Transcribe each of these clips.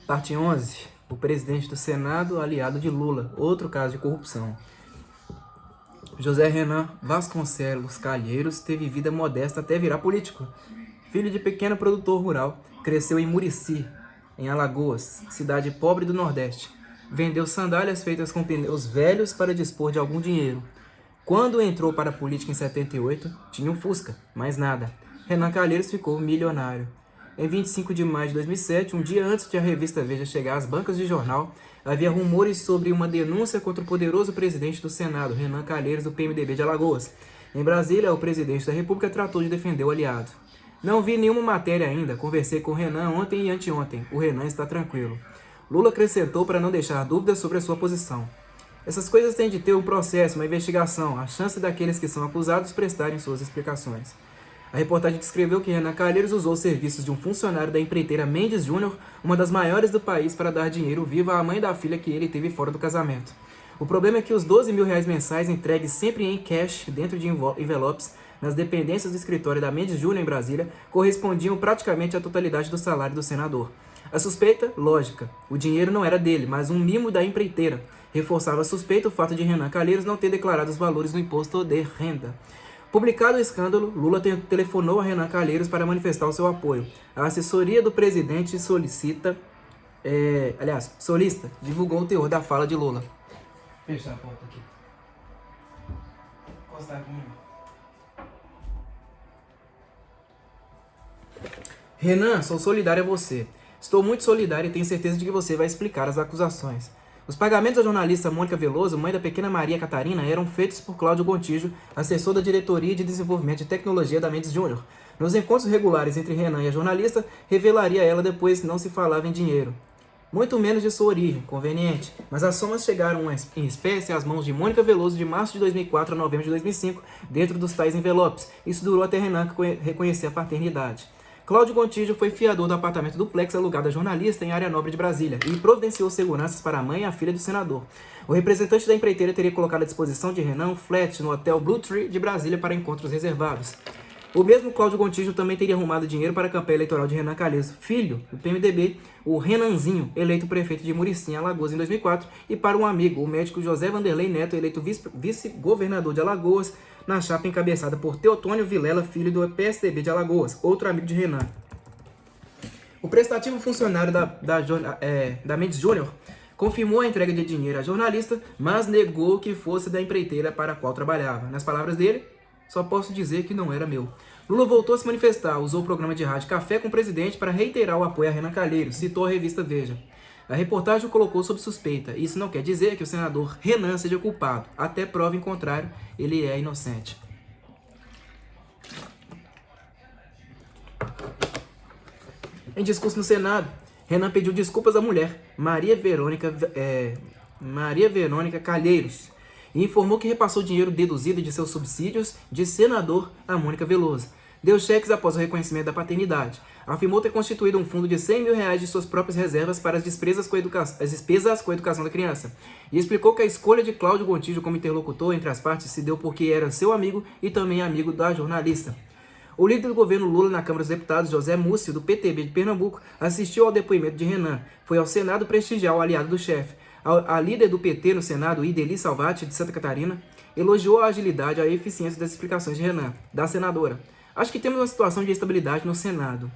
Parte 11. O presidente do Senado, aliado de Lula. Outro caso de corrupção. José Renan Vasconcelos Calheiros teve vida modesta até virar político. Filho de pequeno produtor rural, cresceu em Murici, em Alagoas, cidade pobre do Nordeste. Vendeu sandálias feitas com pneus velhos para dispor de algum dinheiro. Quando entrou para a política em 78, tinha um Fusca, mais nada. Renan Calheiros ficou milionário. Em 25 de maio de 2007, um dia antes de a revista Veja chegar às bancas de jornal, havia rumores sobre uma denúncia contra o poderoso presidente do Senado, Renan Calheiros, do PMDB de Alagoas. Em Brasília, o presidente da República tratou de defender o aliado. Não vi nenhuma matéria ainda, conversei com o Renan ontem e anteontem. O Renan está tranquilo. Lula acrescentou para não deixar dúvidas sobre a sua posição. Essas coisas têm de ter um processo, uma investigação, a chance daqueles que são acusados prestarem suas explicações. A reportagem descreveu que Renan Calheiros usou os serviços de um funcionário da empreiteira Mendes Júnior, uma das maiores do país, para dar dinheiro vivo à mãe da filha que ele teve fora do casamento. O problema é que os R$ 12 mil mensais entregues sempre em cash dentro de envelopes nas dependências do escritório da Mendes Júnior em Brasília correspondiam praticamente à totalidade do salário do senador. A suspeita? Lógica. O dinheiro não era dele, mas um mimo da empreiteira. Reforçava a suspeita o fato de Renan Calheiros não ter declarado os valores do imposto de renda. Publicado o escândalo, Lula telefonou a Renan Calheiros para manifestar o seu apoio. A assessoria do presidente solista divulgou o teor da fala de Lula. Fechar a porta aqui. Encostar aqui mesmo. Renan, sou solidário a você. Estou muito solidário e tenho certeza de que você vai explicar as acusações. Os pagamentos da jornalista Mônica Veloso, mãe da pequena Maria Catarina, eram feitos por Cláudio Gontijo, assessor da Diretoria de Desenvolvimento de Tecnologia da Mendes Júnior. Nos encontros regulares entre Renan e a jornalista, revelaria ela depois que não se falava em dinheiro. Muito menos de sua origem, conveniente, mas as somas chegaram em espécie às mãos de Mônica Veloso de março de 2004 a novembro de 2005, dentro dos tais envelopes. Isso durou até Renan reconhecer a paternidade. Cláudio Gontijo foi fiador do apartamento duplex alugado à jornalista em área nobre de Brasília e providenciou seguranças para a mãe e a filha do senador. O representante da empreiteira teria colocado à disposição de Renan um flat no Hotel Blue Tree de Brasília para encontros reservados. O mesmo Cláudio Gontijo também teria arrumado dinheiro para a campanha eleitoral de Renan Calheiros, filho do PMDB, o Renanzinho, eleito prefeito de Murici, em Alagoas, em 2004, e para um amigo, o médico José Vanderlei Neto, eleito vice-governador de Alagoas, na chapa encabeçada por Teotônio Vilela, filho do PSDB de Alagoas, outro amigo de Renan. O prestativo funcionário da Mendes Júnior confirmou a entrega de dinheiro à jornalista, mas negou que fosse da empreiteira para a qual trabalhava. Nas palavras dele, só posso dizer que não era meu. Lula voltou a se manifestar, usou o programa de rádio Café com o Presidente para reiterar o apoio a Renan Calheiros, citou a revista Veja. A reportagem o colocou sob suspeita. Isso não quer dizer que o senador Renan seja culpado. Até prova em contrário, ele é inocente. Em discurso no Senado, Renan pediu desculpas à mulher, Maria Verônica Calheiros, e informou que repassou dinheiro deduzido de seus subsídios de senador a Mônica Veloso. Deu cheques após o reconhecimento da paternidade. Afirmou ter constituído um fundo de R$ 100 mil de suas próprias reservas para as despesas com a educação da criança. E explicou que a escolha de Cláudio Gontijo como interlocutor entre as partes se deu porque era seu amigo e também amigo da jornalista. O líder do governo Lula na Câmara dos Deputados, José Múcio, do PTB de Pernambuco, assistiu ao depoimento de Renan. Foi ao Senado prestigiar o aliado do chefe. A líder do PT no Senado, Ideli Salvati, de Santa Catarina, elogiou a agilidade e a eficiência das explicações de Renan, da senadora. Acho que temos uma situação de estabilidade no Senado.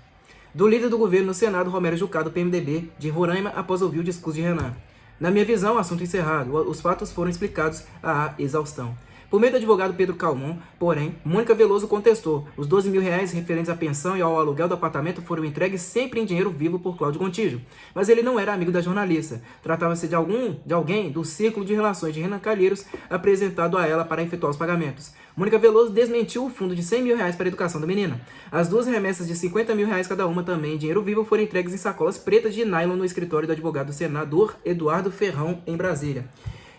Do líder do governo no Senado, Romero Jucá, do PMDB, de Roraima, após ouvir o discurso de Renan. Na minha visão, assunto encerrado. Os fatos foram explicados à exaustão. Por meio do advogado Pedro Calmon, porém, Mônica Veloso contestou. Os R$ 12 mil referentes à pensão e ao aluguel do apartamento foram entregues sempre em dinheiro vivo por Cláudio Gontijo. Mas ele não era amigo da jornalista. Tratava-se de alguém do círculo de relações de Renan Calheiros apresentado a ela para efetuar os pagamentos. Mônica Veloso desmentiu o fundo de R$ 100 mil para a educação da menina. As duas remessas de R$ 50 mil cada uma, também em dinheiro vivo, foram entregues em sacolas pretas de nylon no escritório do advogado senador Eduardo Ferrão, em Brasília.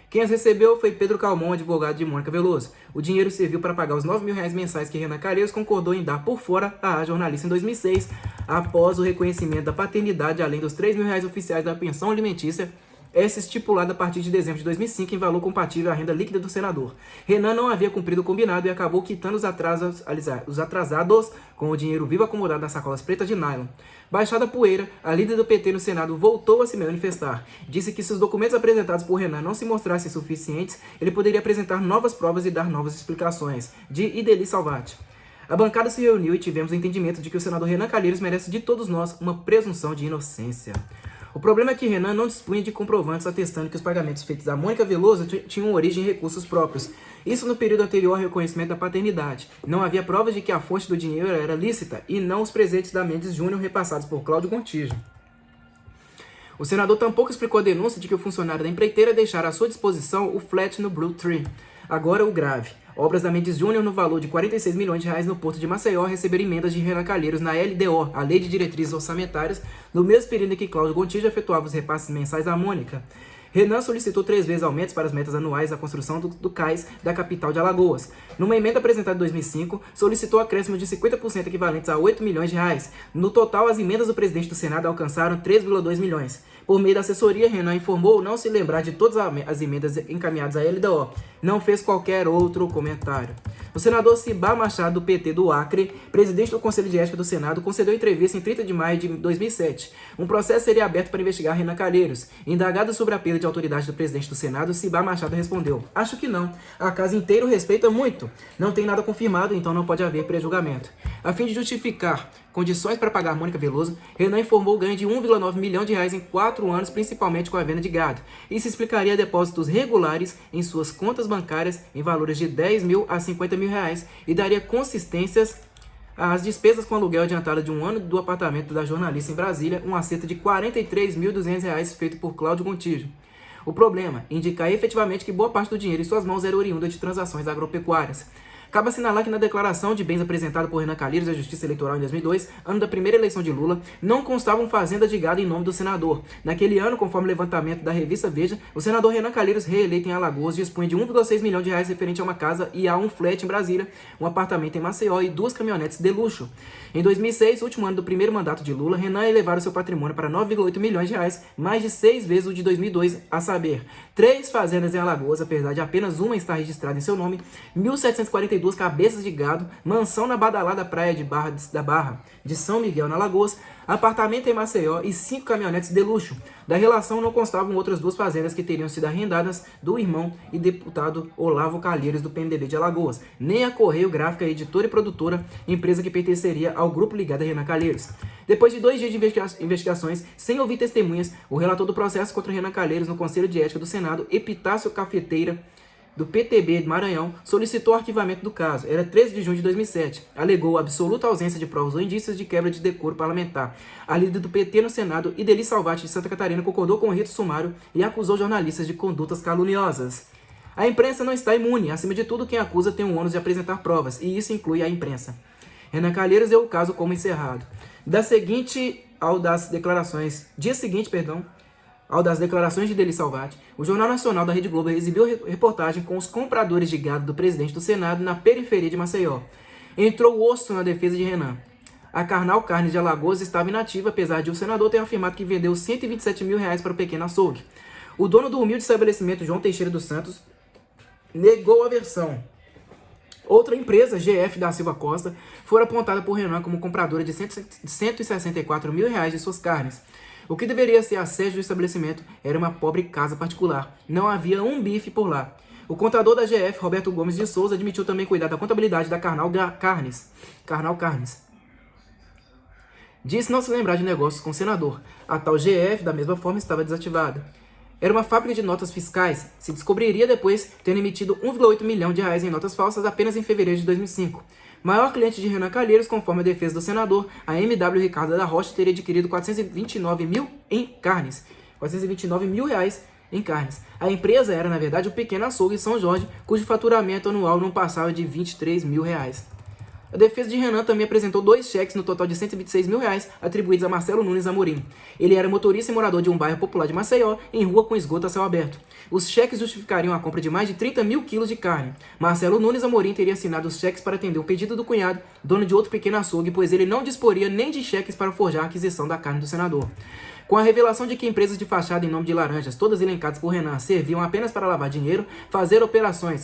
Quem as recebeu foi Pedro Calmon, advogado de Mônica Veloso. O dinheiro serviu para pagar os R$ 9 mil mensais que Renan Calheiros concordou em dar por fora à jornalista em 2006, após o reconhecimento da paternidade, além dos R$ 3 mil oficiais da pensão alimentícia essa estipulada a partir de dezembro de 2005 em valor compatível à renda líquida do senador. Renan não havia cumprido o combinado e acabou quitando os atrasados com o dinheiro vivo acomodado nas sacolas pretas de nylon. Baixada a poeira, a líder do PT no Senado voltou a se manifestar. Disse que se os documentos apresentados por Renan não se mostrassem suficientes, ele poderia apresentar novas provas e dar novas explicações. De Ideli Salvati. A bancada se reuniu e tivemos o entendimento de que o senador Renan Calheiros merece de todos nós uma presunção de inocência. O problema é que Renan não dispunha de comprovantes atestando que os pagamentos feitos a Mônica Veloso tinham origem em recursos próprios. Isso no período anterior ao reconhecimento da paternidade. Não havia provas de que a fonte do dinheiro era lícita e não os presentes da Mendes Júnior repassados por Cláudio Gontijo. O senador tampouco explicou a denúncia de que o funcionário da empreiteira deixara à sua disposição o flat no Blue Tree. Agora o grave. Obras da Mendes Júnior no valor de R$46 milhões no Porto de Maceió receberam emendas de Renan Calheiros na LDO, a Lei de Diretrizes Orçamentárias, no mesmo período em que Cláudio Gontijo efetuava os repasses mensais à Mônica. Renan solicitou 3 vezes aumentos para as metas anuais da construção do cais da capital de Alagoas. Numa emenda apresentada em 2005, solicitou acréscimos de 50% equivalentes a R$8 milhões. No total, as emendas do presidente do Senado alcançaram 3,2 milhões. Por meio da assessoria, Renan informou não se lembrar de todas as emendas encaminhadas à LDO. Não fez qualquer outro comentário. O senador Cibá Machado, do PT do Acre, presidente do Conselho de Ética do Senado, concedeu entrevista em 30 de maio de 2007. Um processo seria aberto para investigar Renan Calheiros. Indagado sobre a perda de autoridade do presidente do Senado, Cibá Machado respondeu: "Acho que não. A casa inteira o respeita muito. Não tem nada confirmado, então não pode haver pré-julgamento." A fim de justificar condições para pagar Mônica Veloso, Renan informou o ganho de R$1,9 milhão em 4 anos, principalmente com a venda de gado. Isso explicaria depósitos regulares em suas contas bancárias em valores de R$10 mil a R$50 mil e daria consistências às despesas com aluguel adiantado de 1 ano do apartamento da jornalista em Brasília, um acerto de R$43.200 feito por Cláudio Gontijo. O problema indica efetivamente que boa parte do dinheiro em suas mãos era oriunda de transações agropecuárias. Cabe assinalar que na declaração de bens apresentada por Renan Calheiros à Justiça Eleitoral em 2002, ano da primeira eleição de Lula, não constavam fazendas de gado em nome do senador. Naquele ano, conforme o levantamento da revista Veja, o senador Renan Calheiros, reeleito em Alagoas, dispunha de R$1,6 milhão referente a uma casa e a um flat em Brasília, um apartamento em Maceió e 2 caminhonetes de luxo. Em 2006, último ano do primeiro mandato de Lula, Renan elevara seu patrimônio para R$9,8 milhões, mais de 6 vezes o de 2002, a saber, 3 fazendas em Alagoas, apesar de apenas uma estar registrada em seu nome, 1.742 cabeças de gado, mansão na badalada praia da Barra de São Miguel, na Alagoas, apartamento em Maceió e 5 caminhonetes de luxo. Da relação não constavam outras 2 fazendas que teriam sido arrendadas do irmão e deputado Olavo Calheiros, do PMDB de Alagoas, nem a Correio Gráfica, editora e produtora, empresa que pertenceria ao grupo ligado a Renan Calheiros. Depois de 2 dias de investigações, sem ouvir testemunhas, o relator do processo contra Renan Calheiros no Conselho de Ética do Senado, Epitácio Cafeteira, do PTB de Maranhão, solicitou o arquivamento do caso. Era 13 de junho de 2007. Alegou absoluta ausência de provas ou indícios de quebra de decoro parlamentar. A líder do PT no Senado, Ideli Salvati, de Santa Catarina, concordou com o rito sumário e acusou jornalistas de condutas caluniosas. A imprensa não está imune. Acima de tudo, quem acusa tem o ônus de apresentar provas, e isso inclui a imprensa. Renan Calheiros deu o caso como encerrado. Dia seguinte ao das declarações de Ideli Salvati, o Jornal Nacional da Rede Globo exibiu reportagem com os compradores de gado do presidente do Senado na periferia de Maceió. Entrou osso na defesa de Renan. A Carnal Carnes de Alagoas estava inativa, apesar de o senador ter afirmado que vendeu R$127 mil para o pequeno açougue. O dono do humilde estabelecimento, João Teixeira dos Santos, negou a versão. Outra empresa, GF da Silva Costa, foi apontada por Renan como compradora de R$164 mil de suas carnes. O que deveria ser a sede do estabelecimento era uma pobre casa particular. Não havia um bife por lá. O contador da GF, Roberto Gomes de Souza, admitiu também cuidar da contabilidade da Carnal Carnes. Disse não se lembrar de negócios com o senador. A tal GF, da mesma forma, estava desativada. Era uma fábrica de notas fiscais. Se descobriria depois tendo emitido R$1,8 milhão em notas falsas apenas em fevereiro de 2005. Maior cliente de Renan Calheiros, conforme a defesa do senador, a MW Ricardo da Rocha teria adquirido R$429 mil em carnes. R$429 mil em carnes. A empresa era, na verdade, o pequeno açougue em São Jorge, cujo faturamento anual não passava de R$23 mil. A defesa de Renan também apresentou 2 cheques no total de R$126 mil atribuídos a Marcelo Nunes Amorim. Ele era motorista e morador de um bairro popular de Maceió, em rua com esgoto a céu aberto. Os cheques justificariam a compra de mais de 30 mil quilos de carne. Marcelo Nunes Amorim teria assinado os cheques para atender o pedido do cunhado, dono de outro pequeno açougue, pois ele não disporia nem de cheques para forjar a aquisição da carne do senador. Com a revelação de que empresas de fachada em nome de laranjas, todas elencadas por Renan, serviam apenas para lavar dinheiro, fazer operações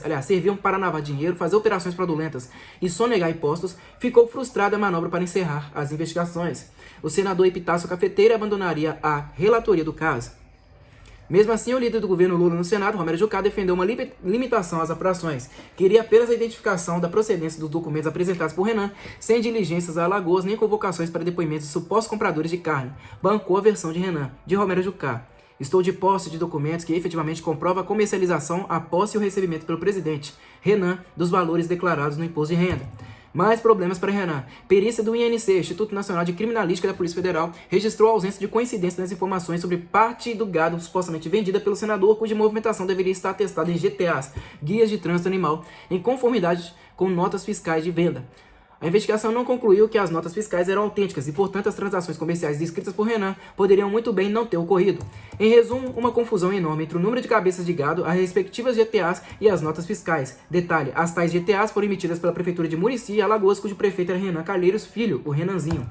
fraudulentas e sonegar impostos, ficou frustrada a manobra para encerrar as investigações. O senador Epitácio Cafeteira abandonaria a relatoria do caso. Mesmo assim, o líder do governo Lula no Senado, Romero Jucá, defendeu uma limitação às apurações. Queria apenas a identificação da procedência dos documentos apresentados por Renan, sem diligências a Alagoas nem convocações para depoimentos de supostos compradores de carne. Bancou a versão de Renan, de Romero Jucá. Estou de posse de documentos que efetivamente comprovam a comercialização, a posse e o recebimento pelo presidente Renan dos valores declarados no imposto de renda. Mais problemas para Renan. Perícia do INC, Instituto Nacional de Criminalística da Polícia Federal, registrou a ausência de coincidência nas informações sobre parte do gado supostamente vendida pelo senador, cuja movimentação deveria estar atestada em GTAs, Guias de Trânsito Animal, em conformidade com notas fiscais de venda. A investigação não concluiu que as notas fiscais eram autênticas e, portanto, as transações comerciais descritas por Renan poderiam muito bem não ter ocorrido. Em resumo, uma confusão enorme entre o número de cabeças de gado, as respectivas GTAs e as notas fiscais. Detalhe, as tais GTAs foram emitidas pela Prefeitura de Murici e Alagoas, cujo prefeito era Renan Calheiros Filho, o Renanzinho.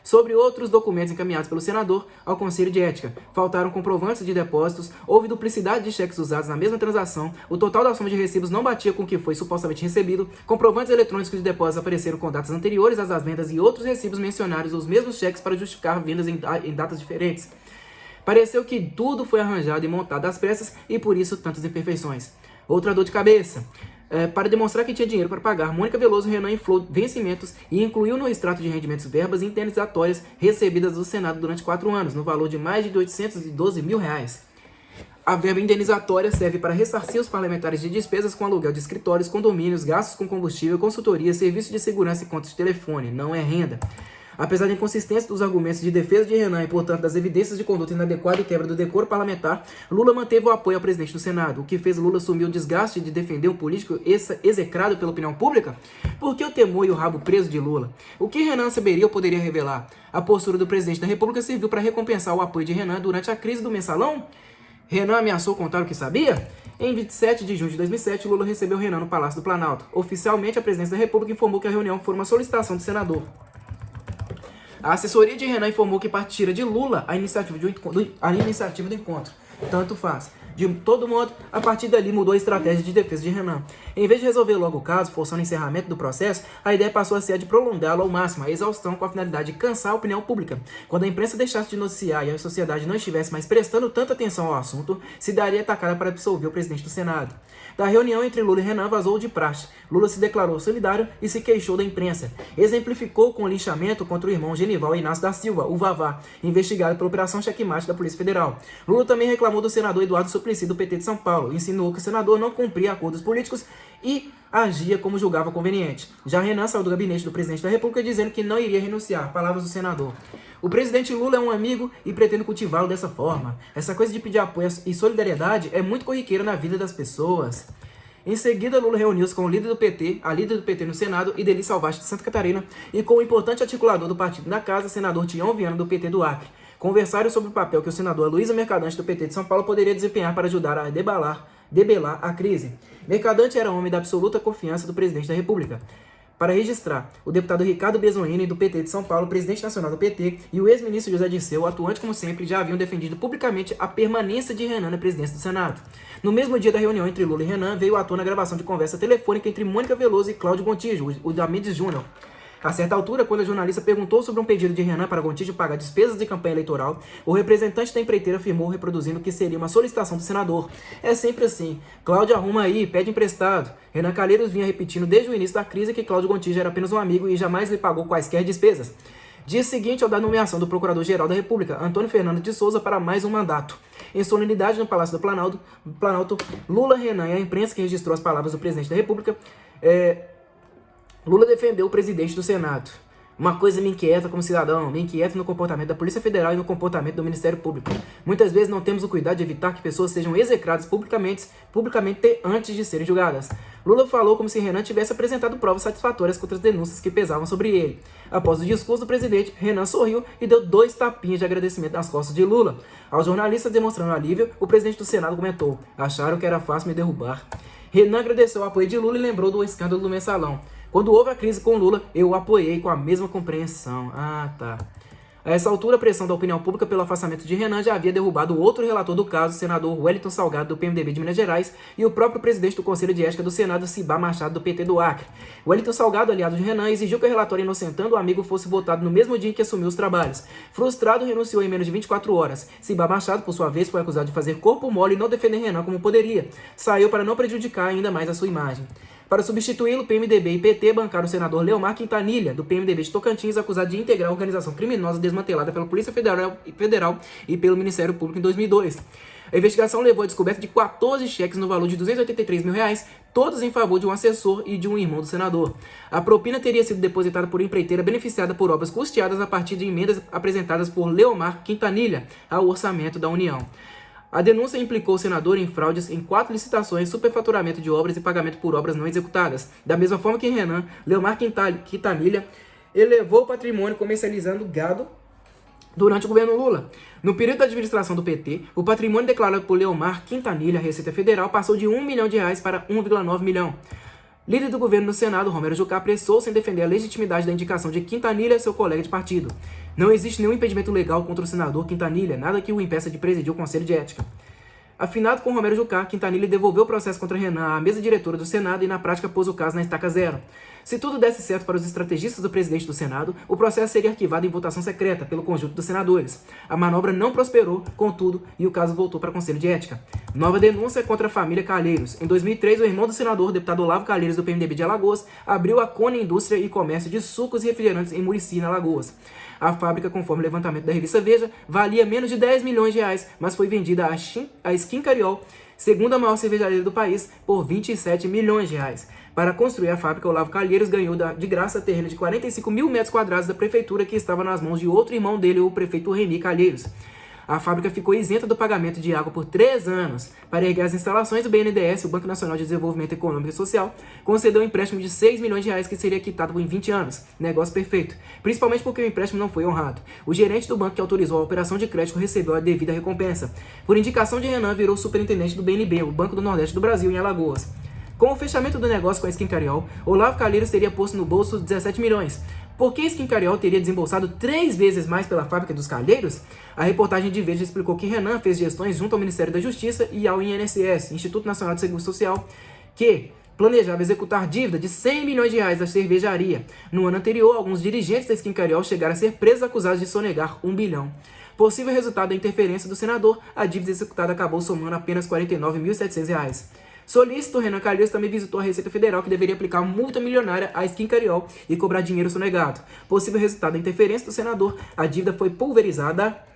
Sobre outros documentos encaminhados pelo senador ao Conselho de Ética, faltaram comprovantes de depósitos, houve duplicidade de cheques usados na mesma transação, o total da soma de recibos não batia com o que foi supostamente recebido, comprovantes eletrônicos de depósitos apareceram com datas anteriores às das vendas e outros recibos mencionaram os mesmos cheques para justificar vendas em datas diferentes. Pareceu que tudo foi arranjado e montado às pressas e por isso tantas imperfeições. Outra dor de cabeça. Para demonstrar que tinha dinheiro para pagar, Mônica Veloso Renan inflou vencimentos e incluiu no extrato de rendimentos verbas indenizatórias recebidas do Senado durante 4 anos, no valor de mais de R$812 mil. A verba indenizatória serve para ressarcir os parlamentares de despesas com aluguel de escritórios, condomínios, gastos com combustível, consultoria, serviço de segurança e contas de telefone, não é renda. Apesar da inconsistência dos argumentos de defesa de Renan e, portanto, das evidências de conduta inadequada e quebra do decoro parlamentar, Lula manteve o apoio ao presidente do Senado, o que fez Lula assumir o desgaste de defender um político execrado pela opinião pública? Por que o temor e o rabo preso de Lula? O que Renan saberia ou poderia revelar? A postura do presidente da República serviu para recompensar o apoio de Renan durante a crise do mensalão? Renan ameaçou contar o que sabia? Em 27 de junho de 2007, Lula recebeu Renan no Palácio do Planalto. Oficialmente, a presidência da República informou que a reunião foi uma solicitação do senador. A assessoria de Renan informou que partira de Lula a iniciativa do encontro. Tanto faz. De todo modo, a partir dali mudou a estratégia de defesa de Renan. Em vez de resolver logo o caso, forçando o encerramento do processo, a ideia passou a ser a de prolongá-lo ao máximo, a exaustão, com a finalidade de cansar a opinião pública. Quando a imprensa deixasse de noticiar e a sociedade não estivesse mais prestando tanta atenção ao assunto, se daria atacada para absolver o presidente do Senado. Da reunião entre Lula e Renan vazou de praxe. Lula se declarou solidário e se queixou da imprensa. Exemplificou com o linchamento contra o irmão Genival Inácio da Silva, o Vavá, investigado pela Operação Checkmate da Polícia Federal. Lula também reclamou do senador Eduardo Suplicy, do PT de São Paulo, insinuou que o senador não cumpria acordos políticos e agia como julgava conveniente. Já Renan saiu do gabinete do presidente da República dizendo que não iria renunciar. Palavras do senador. O presidente Lula é um amigo e pretendo cultivá-lo dessa forma. Essa coisa de pedir apoio e solidariedade é muito corriqueira na vida das pessoas. Em seguida, Lula reuniu-se com o líder do PT, a líder do PT no Senado, Ideli Salvati de Santa Catarina, e com o importante articulador do partido da Casa, senador Tião Viana, do PT do Acre. Conversaram sobre o papel que o senador Luiza Mercadante, do PT de São Paulo, poderia desempenhar para ajudar a debelar a crise. Mercadante era homem da absoluta confiança do presidente da República. Para registrar, o deputado Ricardo Bezoini, do PT de São Paulo, presidente nacional do PT, e o ex-ministro José Dirceu, atuante como sempre, já haviam defendido publicamente a permanência de Renan na presidência do Senado. No mesmo dia da reunião entre Lula e Renan, veio à tona a gravação de conversa telefônica entre Mônica Veloso e Cláudio Gontijo, o da Mendes Júnior. A certa altura, quando a jornalista perguntou sobre um pedido de Renan para Gontijo pagar despesas de campanha eleitoral, o representante da empreiteira afirmou, reproduzindo que seria uma solicitação do senador. É sempre assim. Cláudio arruma aí, pede emprestado. Renan Calheiros vinha repetindo desde o início da crise que Cláudio Gontijo era apenas um amigo e jamais lhe pagou quaisquer despesas. Dia seguinte ao da nomeação do Procurador-Geral da República, Antônio Fernando de Souza, para mais um mandato. Em solenidade no Palácio do Planalto, Lula, Renan e a imprensa que registrou as palavras do presidente da República, Lula defendeu o presidente do Senado. Uma coisa me inquieta como cidadão, me inquieta no comportamento da Polícia Federal e no comportamento do Ministério Público. Muitas vezes não temos o cuidado de evitar que pessoas sejam execradas publicamente antes de serem julgadas. Lula falou como se Renan tivesse apresentado provas satisfatórias contra as denúncias que pesavam sobre ele. Após o discurso do presidente, Renan sorriu e deu 2 tapinhas de agradecimento nas costas de Lula. Aos jornalistas demonstrando alívio, o presidente do Senado comentou: "Acharam que era fácil me derrubar." Renan agradeceu o apoio de Lula e lembrou do escândalo do mensalão. "Quando houve a crise com Lula, eu o apoiei com a mesma compreensão." Ah, tá. A essa altura, a pressão da opinião pública pelo afastamento de Renan já havia derrubado o outro relator do caso, o senador Wellington Salgado, do PMDB de Minas Gerais, e o próprio presidente do Conselho de Ética do Senado, Cibá Machado, do PT do Acre. Wellington Salgado, aliado de Renan, exigiu que o relatório inocentando o amigo fosse votado no mesmo dia em que assumiu os trabalhos. Frustrado, renunciou em menos de 24 horas. Cibá Machado, por sua vez, foi acusado de fazer corpo mole e não defender Renan como poderia. Saiu para não prejudicar ainda mais a sua imagem. Para substituí-lo, PMDB e PT bancaram o senador Leomar Quintanilha, do PMDB de Tocantins, acusado de integrar a organização criminosa desmantelada pela Polícia Federal e pelo Ministério Público em 2002. A investigação levou à descoberta de 14 cheques no valor de R$283 mil, todos em favor de um assessor e de um irmão do senador. A propina teria sido depositada por empreiteira beneficiada por obras custeadas a partir de emendas apresentadas por Leomar Quintanilha ao orçamento da União. A denúncia implicou o senador em fraudes em 4 licitações, superfaturamento de obras e pagamento por obras não executadas. Da mesma forma que Renan, Leomar Quintanilha elevou o patrimônio comercializando gado durante o governo Lula. No período da administração do PT, o patrimônio declarado por Leomar Quintanilha à Receita Federal passou de R$1 milhão para 1,9 milhão. Líder do governo no Senado, Romero Jucá, apressou-se em defender a legitimidade da indicação de Quintanilha, seu colega de partido. Não existe nenhum impedimento legal contra o senador Quintanilha, nada que o impeça de presidir o Conselho de Ética. Afinado com Romero Jucá, Quintanilha devolveu o processo contra Renan à mesa diretora do Senado e na prática pôs o caso na estaca zero. Se tudo desse certo para os estrategistas do presidente do Senado, o processo seria arquivado em votação secreta pelo conjunto dos senadores. A manobra não prosperou, contudo, e o caso voltou para o Conselho de Ética. Nova denúncia contra a família Calheiros. Em 2003, o irmão do senador, o deputado Olavo Calheiros, do PMDB de Alagoas, abriu a Cone Indústria e Comércio de Sucos e Refrigerantes em Murici, na Alagoas. A fábrica, conforme o levantamento da revista Veja, valia menos de R$10 milhões, mas foi vendida à Skin Cariol, segunda maior cervejaria do país, por R$27 milhões. Para construir a fábrica, Olavo Calheiros ganhou de graça terreno de 45 mil metros quadrados da prefeitura, que estava nas mãos de outro irmão dele, o prefeito Remy Calheiros. A fábrica ficou isenta do pagamento de água por 3 anos. Para erguer as instalações, o BNDES, o Banco Nacional de Desenvolvimento Econômico e Social, concedeu um empréstimo de R$6 milhões que seria quitado em 20 anos. Negócio perfeito. Principalmente porque o empréstimo não foi honrado. O gerente do banco que autorizou a operação de crédito recebeu a devida recompensa. Por indicação de Renan, virou superintendente do BNB, o Banco do Nordeste do Brasil, em Alagoas. Com o fechamento do negócio com a Skin Cariol, Olavo Calheiros teria posto no bolso 17 milhões. Por que a Skin Cariol teria desembolsado 3 vezes mais pela fábrica dos Calheiros? A reportagem de Veja explicou que Renan fez gestões junto ao Ministério da Justiça e ao INSS, Instituto Nacional de Seguro Social, que planejava executar dívida de R$100 milhões da cervejaria. No ano anterior, alguns dirigentes da Skin Cariol chegaram a ser presos acusados de sonegar R$1 bilhão. Possível resultado da interferência do senador, a dívida executada acabou somando apenas R$ 49.700. Solícito, Renan Calheiros também visitou a Receita Federal, que deveria aplicar multa milionária à Skin Cariol e cobrar dinheiro sonegado. Possível resultado da interferência do senador, a dívida foi pulverizada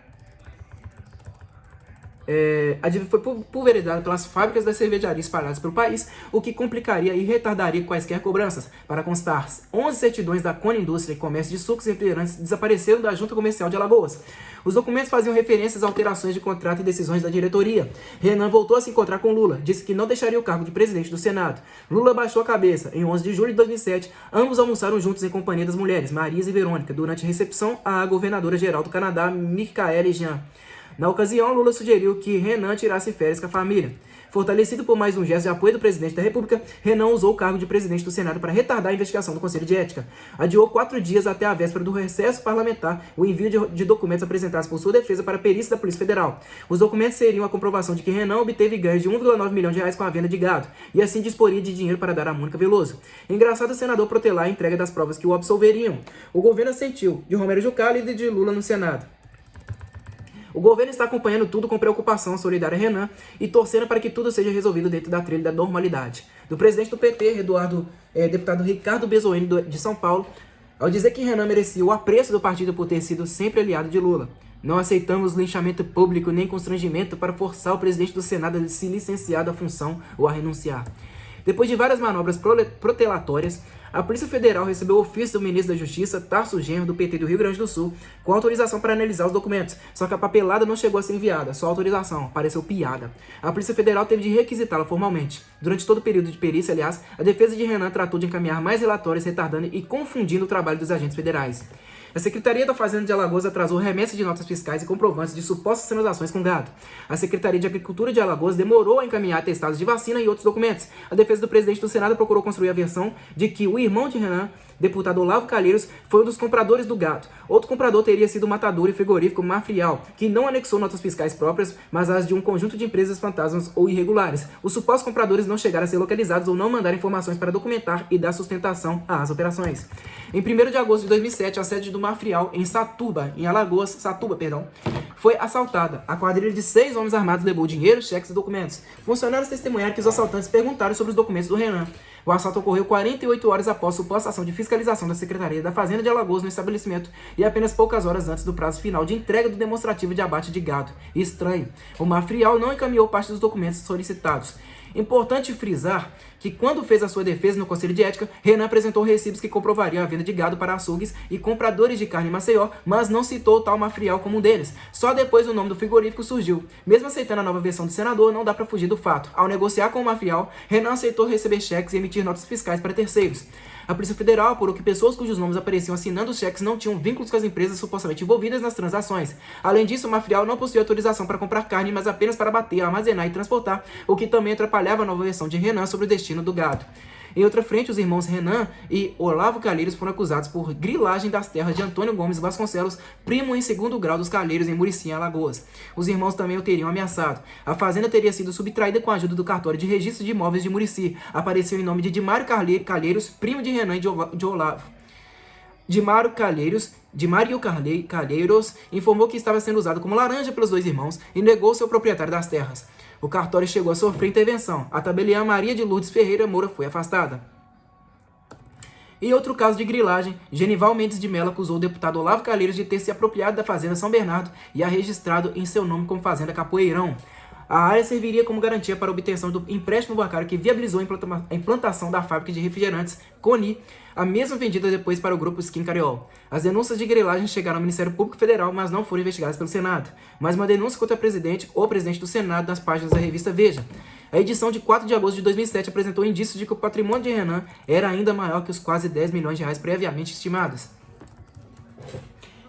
pelas fábricas das cervejarias espalhadas pelo país, o que complicaria e retardaria quaisquer cobranças. Para constar, 11 certidões da Cone Indústria e Comércio de Sucos e Refrigerantes desapareceram da Junta Comercial de Alagoas. Os documentos faziam referências a alterações de contrato e decisões da diretoria. Renan voltou a se encontrar com Lula, disse que não deixaria o cargo de presidente do Senado. Lula baixou a cabeça. Em 11 de julho de 2007, ambos almoçaram juntos em companhia das mulheres, Marias e Verônica, durante a recepção à governadora-geral do Canadá, Michaëlle Jean. Na ocasião, Lula sugeriu que Renan tirasse férias com a família. Fortalecido por mais um gesto de apoio do presidente da República, Renan usou o cargo de presidente do Senado para retardar a investigação do Conselho de Ética. Adiou 4 dias até a véspera do recesso parlamentar o envio de documentos apresentados por sua defesa para a perícia da Polícia Federal. Os documentos seriam a comprovação de que Renan obteve ganhos de R$1,9 milhão com a venda de gado, e assim disporia de dinheiro para dar a Mônica Veloso. Engraçado o senador protelar a entrega das provas que o absolveriam. O governo assentiu, de Romero Jucá, líder de Lula no Senado. O governo está acompanhando tudo com preocupação solidária a Renan e torcendo para que tudo seja resolvido dentro da trilha da normalidade. Do presidente do PT, deputado Ricardo Bezoini, de São Paulo, ao dizer que Renan merecia o apreço do partido por ter sido sempre aliado de Lula. Não aceitamos linchamento público nem constrangimento para forçar o presidente do Senado a se licenciar da função ou a renunciar. Depois de várias manobras protelatórias, a Polícia Federal recebeu o ofício do ministro da Justiça, Tarso Genro, do PT do Rio Grande do Sul, com autorização para analisar os documentos. Só que a papelada não chegou a ser enviada, só autorização, pareceu piada. A Polícia Federal teve de requisitá-la formalmente. Durante todo o período de perícia, aliás, a defesa de Renan tratou de encaminhar mais relatórios, retardando e confundindo o trabalho dos agentes federais. A Secretaria da Fazenda de Alagoas atrasou remessa de notas fiscais e comprovantes de supostas transações com gado. A Secretaria de Agricultura de Alagoas demorou a encaminhar atestados de vacina e outros documentos. A defesa do presidente do Senado procurou construir a versão de que o irmão de Renan deputado Olavo Calheiros, foi um dos compradores do gado. Outro comprador teria sido o matador e frigorífico Mafrial, que não anexou notas fiscais próprias, mas as de um conjunto de empresas fantasmas ou irregulares. Os supostos compradores não chegaram a ser localizados ou não mandaram informações para documentar e dar sustentação às operações. Em 1º de agosto de 2007, a sede do Mafrial, em Satuba, foi assaltada. A quadrilha de 6 homens armados levou dinheiro, cheques e documentos. Funcionários testemunharam que os assaltantes perguntaram sobre os documentos do Renan. O assalto ocorreu 48 horas após suposta ação de fiscalização da Secretaria da Fazenda de Alagoas no estabelecimento e apenas poucas horas antes do prazo final de entrega do demonstrativo de abate de gado. Estranho, o Mafrial não encaminhou parte dos documentos solicitados. Importante frisar que quando fez a sua defesa no Conselho de Ética, Renan apresentou recibos que comprovariam a venda de gado para açougues e compradores de carne em Maceió, mas não citou o tal Mafrial como um deles. Só depois o nome do frigorífico surgiu. Mesmo aceitando a nova versão do senador, não dá para fugir do fato. Ao negociar com o Mafrial, Renan aceitou receber cheques e emitir notas fiscais para terceiros. A Polícia Federal apurou que pessoas cujos nomes apareciam assinando os cheques não tinham vínculos com as empresas supostamente envolvidas nas transações. Além disso, o Mafrial não possuía autorização para comprar carne, mas apenas para abater, armazenar e transportar, o que também atrapalhava a nova versão de Renan sobre o destino do gado. Em outra frente, os irmãos Renan e Olavo Calheiros foram acusados por grilagem das terras de Antônio Gomes Vasconcelos, primo em 2º grau dos Calheiros, em Murici, em Alagoas. Os irmãos também o teriam ameaçado. A fazenda teria sido subtraída com a ajuda do cartório de registro de imóveis de Murici. Apareceu em nome de Dimário Calheiros, primo de Renan e de Olavo. Dimário Calheiros informou que estava sendo usado como laranja pelos dois irmãos e negou ser o proprietário das terras. O cartório chegou a sofrer intervenção. A tabeliã Maria de Lourdes Ferreira Moura foi afastada. Em outro caso de grilagem, Genival Mendes de Mello acusou o deputado Olavo Calheiros de ter se apropriado da Fazenda São Bernardo e a registrado em seu nome como Fazenda Capoeirão. A área serviria como garantia para a obtenção do empréstimo bancário que viabilizou a implantação da fábrica de refrigerantes Coni, a mesma vendida depois para o grupo Skin Cariol. As denúncias de grilagem chegaram ao Ministério Público Federal, mas não foram investigadas pelo Senado. Mais uma denúncia contra o presidente ou presidente do Senado nas páginas da revista Veja. A edição de 4 de agosto de 2007 apresentou indícios de que o patrimônio de Renan era ainda maior que os quase 10 milhões de reais previamente estimados.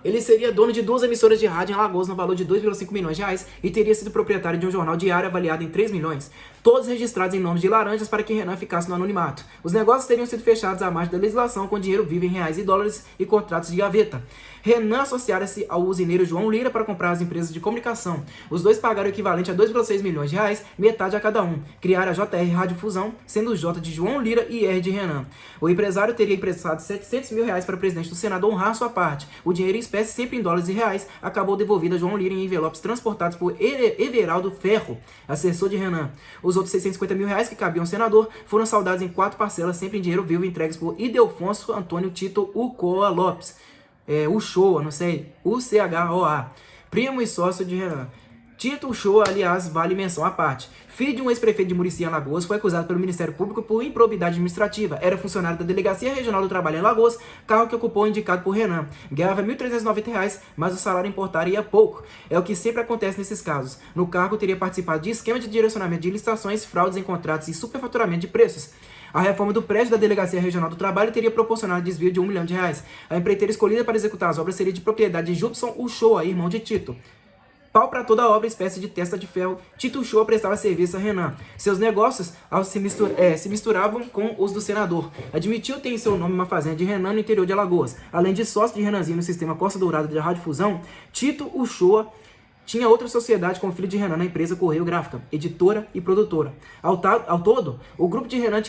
Ele seria dono de 2 emissoras de rádio em Alagoas no valor de 2,5 milhões de reais e teria sido proprietário de um jornal diário avaliado em 3 milhões, todos registrados em nomes de laranjas para que Renan ficasse no anonimato. Os negócios teriam sido fechados à margem da legislação com dinheiro vivo em reais e dólares e contratos de gaveta. Renan associara-se ao usineiro João Lira para comprar as empresas de comunicação. Os dois pagaram o equivalente a 2,6 milhões de reais, metade a cada um. Criaram a JR Rádio Fusão, sendo o J de João Lira e R de Renan. O empresário teria emprestado 700 mil reais para o presidente do Senado honrar sua parte. O dinheiro em espécie, sempre em dólares e reais, acabou devolvido a João Lira em envelopes transportados por Everaldo Ferro, assessor de Renan. Os outros 650 mil reais que cabiam ao senador foram saldados em 4 parcelas, sempre em dinheiro vivo, entregues por Ildefonso Antônio Tito Uchoa Lopes. Uchoa, primo e sócio de Renan. Tito Uchoa, aliás, vale menção à parte. Filho de um ex-prefeito de Murici, em Alagoas, foi acusado pelo Ministério Público por improbidade administrativa. Era funcionário da Delegacia Regional do Trabalho em Alagoas, cargo que ocupou indicado por Renan. Ganhava R$ 1.390, mas o salário importaria pouco. É o que sempre acontece nesses casos. No cargo, teria participado de esquema de direcionamento de licitações, fraudes em contratos e superfaturamento de preços. A reforma do prédio da Delegacia Regional do Trabalho teria proporcionado desvio de R$ 1 milhão. A empreiteira escolhida para executar as obras seria de propriedade de Judson Uchoa, irmão de Tito. Pau para toda a obra, espécie de testa de ferro, Tito Uchoa prestava serviço a Renan. Seus negócios se misturavam com os do senador. Admitiu ter em seu nome uma fazenda de Renan no interior de Alagoas. Além de sócio de Renanzinho no sistema Costa Dourada de Rádio Fusão, Tito Uchoa tinha outra sociedade com o filho de Renan na empresa Correio Gráfica, editora e produtora. Ao todo, o grupo de Renan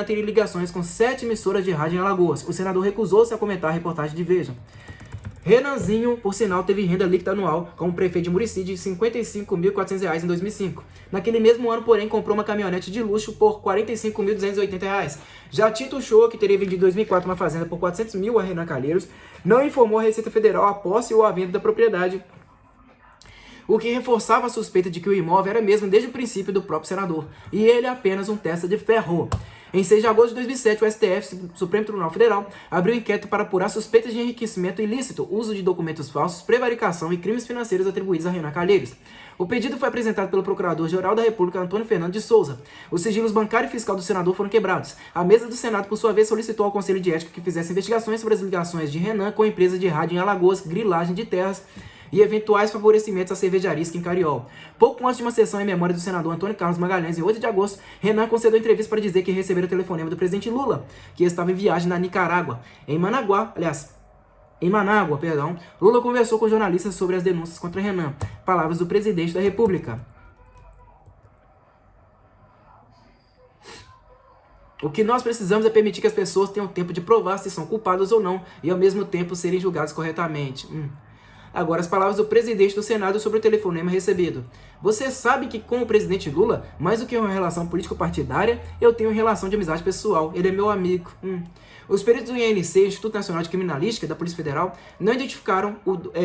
teria ligações com 7 emissoras de rádio em Alagoas. O senador recusou-se a comentar a reportagem de Veja. Renanzinho, por sinal, teve renda líquida anual como prefeito de Murici de R$ 55.400 em 2005. Naquele mesmo ano, porém, comprou uma caminhonete de luxo por R$ 45.280. Já Tito Uchoa, que teria vendido em 2004 uma fazenda por R$ 400 mil a Renan Calheiros, não informou a Receita Federal a posse ou a venda da propriedade, o que reforçava a suspeita de que o imóvel era mesmo desde o princípio do próprio senador, e ele apenas um testa de ferro. Em 6 de agosto de 2007, o STF, Supremo Tribunal Federal, abriu inquérito para apurar suspeitas de enriquecimento ilícito, uso de documentos falsos, prevaricação e crimes financeiros atribuídos a Renan Calheiros. O pedido foi apresentado pelo Procurador-Geral da República, Antônio Fernando de Souza. Os sigilos bancário e fiscal do senador foram quebrados. A mesa do Senado, por sua vez, solicitou ao Conselho de Ética que fizesse investigações sobre as ligações de Renan com a empresa de rádio em Alagoas, grilagem de terras, e eventuais favorecimentos à cervejaria Skin Cariol. Pouco antes de uma sessão em memória do senador Antônio Carlos Magalhães, em 8 de agosto, Renan concedeu entrevista para dizer que recebera o telefonema do presidente Lula, que estava em viagem na Nicarágua. Em Manágua, Lula conversou com jornalistas sobre as denúncias contra Renan. Palavras do presidente da República. O que nós precisamos é permitir que as pessoas tenham tempo de provar se são culpadas ou não e, ao mesmo tempo, serem julgadas corretamente. Agora, as palavras do presidente do Senado sobre o telefonema recebido. Você sabe que com o presidente Lula, mais do que uma relação político-partidária, eu tenho uma relação de amizade pessoal. Ele é meu amigo. Os peritos do INC, Instituto Nacional de Criminalística, da Polícia Federal, não identificaram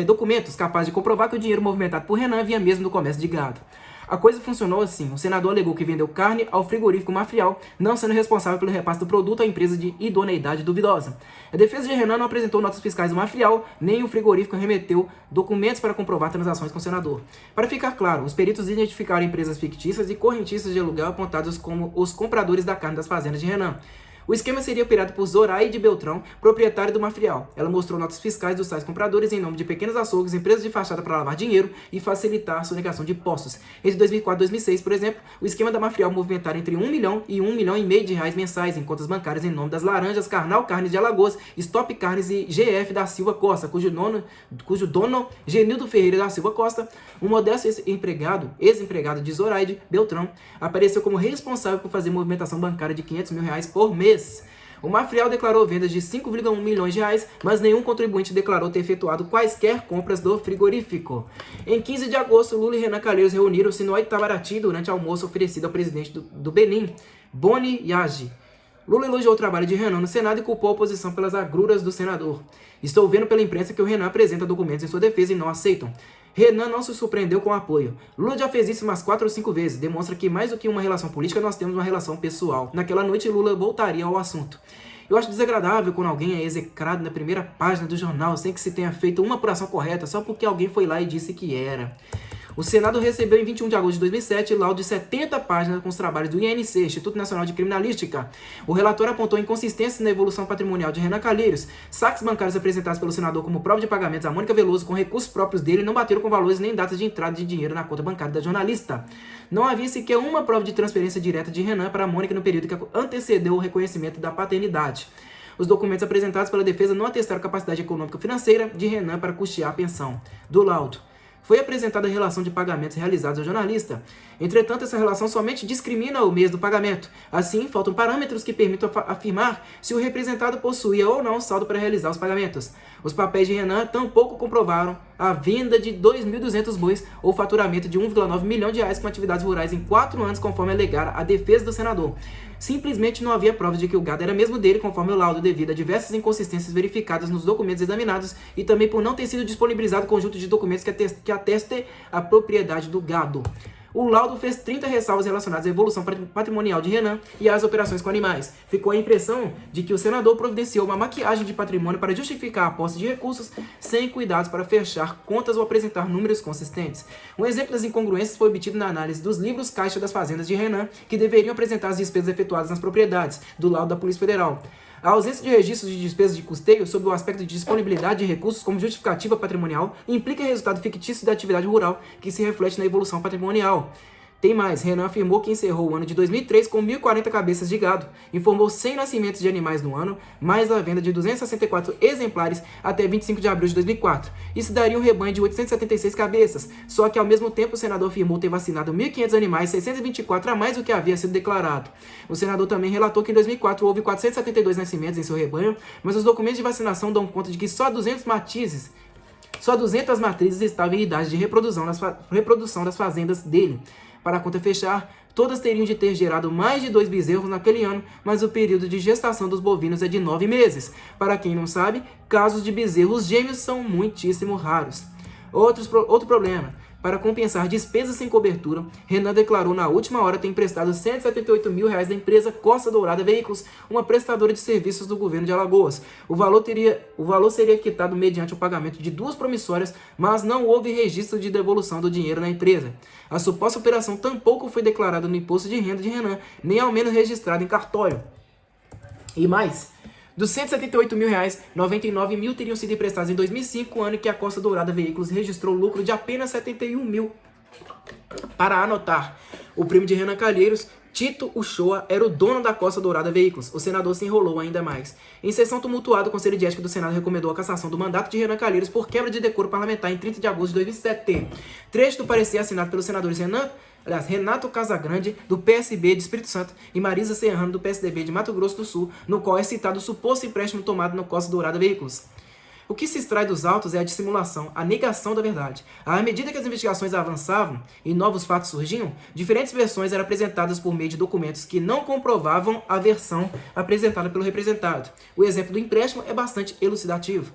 documentos capazes de comprovar que o dinheiro movimentado por Renan vinha mesmo do comércio de gado. A coisa funcionou assim. O senador alegou que vendeu carne ao frigorífico Mafial, não sendo responsável pelo repasse do produto à empresa de idoneidade duvidosa. A defesa de Renan não apresentou notas fiscais do Mafial, nem o frigorífico remeteu documentos para comprovar transações com o senador. Para ficar claro, os peritos identificaram empresas fictícias e correntistas de aluguel apontados como os compradores da carne das fazendas de Renan. O esquema seria operado por Zoraide Beltrão, proprietária do Mafial. Ela mostrou notas fiscais dos tais compradores em nome de pequenos açougues, empresas de fachada para lavar dinheiro e facilitar a sonegação de impostos. Entre 2004 e 2006, por exemplo, o esquema da Mafial movimentara entre 1 milhão e 1,5 milhão de reais mensais em contas bancárias em nome das Laranjas, Carnal Carnes de Alagoas, Stop Carnes e GF da Silva Costa, cujo dono, Genildo Ferreira da Silva Costa, um modesto ex-empregado de Zoraide Beltrão, apareceu como responsável por fazer movimentação bancária de R$500 mil por mês. O Mafial declarou vendas de 5,1 milhões de reais, mas nenhum contribuinte declarou ter efetuado quaisquer compras do frigorífico. Em 15 de agosto, Lula e Renan Calheiros reuniram-se no Itamaraty durante almoço oferecido ao presidente do Benin, Boni Yagi. Lula elogiou o trabalho de Renan no Senado e culpou a oposição pelas agruras do senador. Estou vendo pela imprensa que o Renan apresenta documentos em sua defesa e não aceitam. Renan não se surpreendeu com o apoio. Lula já fez isso umas 4 ou 5 vezes. Demonstra que mais do que uma relação política, nós temos uma relação pessoal. Naquela noite, Lula voltaria ao assunto. Eu acho desagradável quando alguém é execrado na primeira página do jornal sem que se tenha feito uma apuração correta só porque alguém foi lá e disse que era. O Senado recebeu em 21 de agosto de 2007 laudo de 70 páginas com os trabalhos do INC, Instituto Nacional de Criminalística. O relator apontou inconsistências na evolução patrimonial de Renan Calheiros. Saques bancários apresentados pelo senador como prova de pagamentos a Mônica Veloso com recursos próprios dele não bateram com valores nem datas de entrada de dinheiro na conta bancária da jornalista. Não havia sequer uma prova de transferência direta de Renan para a Mônica no período que antecedeu o reconhecimento da paternidade. Os documentos apresentados pela defesa não atestaram a capacidade econômica e financeira de Renan para custear a pensão. Do laudo. Foi apresentada a relação de pagamentos realizados ao jornalista. Entretanto, essa relação somente discrimina o mês do pagamento. Assim, faltam parâmetros que permitam afirmar se o representado possuía ou não saldo para realizar os pagamentos. Os papéis de Renan tampouco comprovaram a venda de 2.200 bois ou faturamento de 1,9 milhão de reais com atividades rurais em 4 anos, conforme alegara a defesa do senador. Simplesmente não havia provas de que o gado era mesmo dele, conforme o laudo, devido a diversas inconsistências verificadas nos documentos examinados e também por não ter sido disponibilizado conjunto de documentos que atestem a propriedade do gado. O laudo fez 30 ressalvas relacionadas à evolução patrimonial de Renan e às operações com animais. Ficou a impressão de que o senador providenciou uma maquiagem de patrimônio para justificar a posse de recursos sem cuidados para fechar contas ou apresentar números consistentes. Um exemplo das incongruências foi obtido na análise dos livros caixa das fazendas de Renan, que deveriam apresentar as despesas efetuadas nas propriedades, do laudo da Polícia Federal. A ausência de registros de despesas de custeio sob o aspecto de disponibilidade de recursos como justificativa patrimonial implica resultado fictício da atividade rural que se reflete na evolução patrimonial. Tem mais, Renan afirmou que encerrou o ano de 2003 com 1.040 cabeças de gado, informou 100 nascimentos de animais no ano, mais a venda de 264 exemplares até 25 de abril de 2004. Isso daria um rebanho de 876 cabeças, só que ao mesmo tempo o senador afirmou ter vacinado 1.500 animais, 624 a mais do que havia sido declarado. O senador também relatou que em 2004 houve 472 nascimentos em seu rebanho, mas os documentos de vacinação dão conta de que só 200 matrizes estavam em idade de reprodução das fazendas dele. Para a conta fechar, todas teriam de ter gerado mais de 2 bezerros naquele ano, mas o período de gestação dos bovinos é de 9 meses. Para quem não sabe, casos de bezerros gêmeos são muitíssimo raros. Outro problema. Para compensar despesas sem cobertura, Renan declarou na última hora ter emprestado R$178 mil da empresa Costa Dourada Veículos, uma prestadora de serviços do governo de Alagoas. O valor seria quitado mediante o pagamento de 2 promissórias, mas não houve registro de devolução do dinheiro na empresa. A suposta operação tampouco foi declarada no imposto de renda de Renan, nem ao menos registrada em cartório. E mais, Dos R$ 178 mil, R$ 99 mil teriam sido emprestados em 2005, ano em que a Costa Dourada Veículos registrou lucro de apenas 71 mil. Para anotar, o primo de Renan Calheiros, Tito Uchoa, era o dono da Costa Dourada Veículos. O senador se enrolou ainda mais. Em sessão tumultuada, o Conselho de Ética do Senado recomendou a cassação do mandato de Renan Calheiros por quebra de decoro parlamentar em 30 de agosto de 2007. Trecho do parecer assinado pelos senadores Renato Casagrande, do PSB de Espírito Santo, e Marisa Serrano, do PSDB de Mato Grosso do Sul, no qual é citado o suposto empréstimo tomado no Costa Dourada Veículos. O que se extrai dos autos é a dissimulação, a negação da verdade. À medida que as investigações avançavam e novos fatos surgiam, diferentes versões eram apresentadas por meio de documentos que não comprovavam a versão apresentada pelo representado. O exemplo do empréstimo é bastante elucidativo.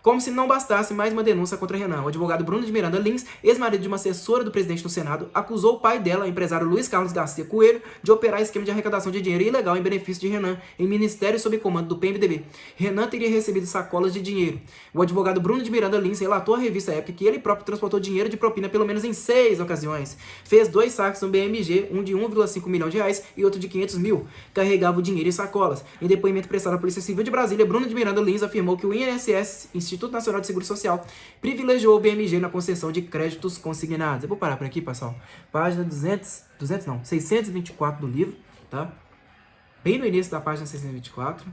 Como se não bastasse mais uma denúncia contra Renan, o advogado Bruno de Miranda Lins, ex-marido de uma assessora do presidente do Senado, acusou o pai dela, o empresário Luiz Carlos Garcia Coelho, de operar esquema de arrecadação de dinheiro ilegal em benefício de Renan, em ministério sob comando do PMDB. Renan teria recebido sacolas de dinheiro. O advogado Bruno de Miranda Lins relatou à revista Época que ele próprio transportou dinheiro de propina pelo menos em 6 ocasiões. Fez 2 saques no BMG, um de 1,5 milhão de reais e outro de 500 mil. Carregava o dinheiro em sacolas. Em depoimento prestado à Polícia Civil de Brasília, Bruno de Miranda Lins afirmou que o INSS, Instituto Nacional de Seguro Social, privilegiou o BMG na concessão de créditos consignados. Eu vou parar por aqui, pessoal. Página 624 do livro, tá? Bem no início da página 624.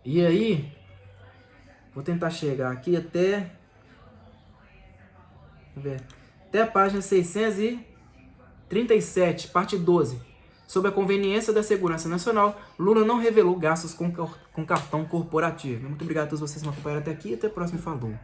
E aí, vou tentar chegar aqui até... Vamos ver. Até a página 637, parte 12. Sobre a conveniência da segurança nacional, Lula não revelou gastos com cartão corporativo. Muito obrigado a todos vocês que me acompanharam até aqui e até o próximo. Falou!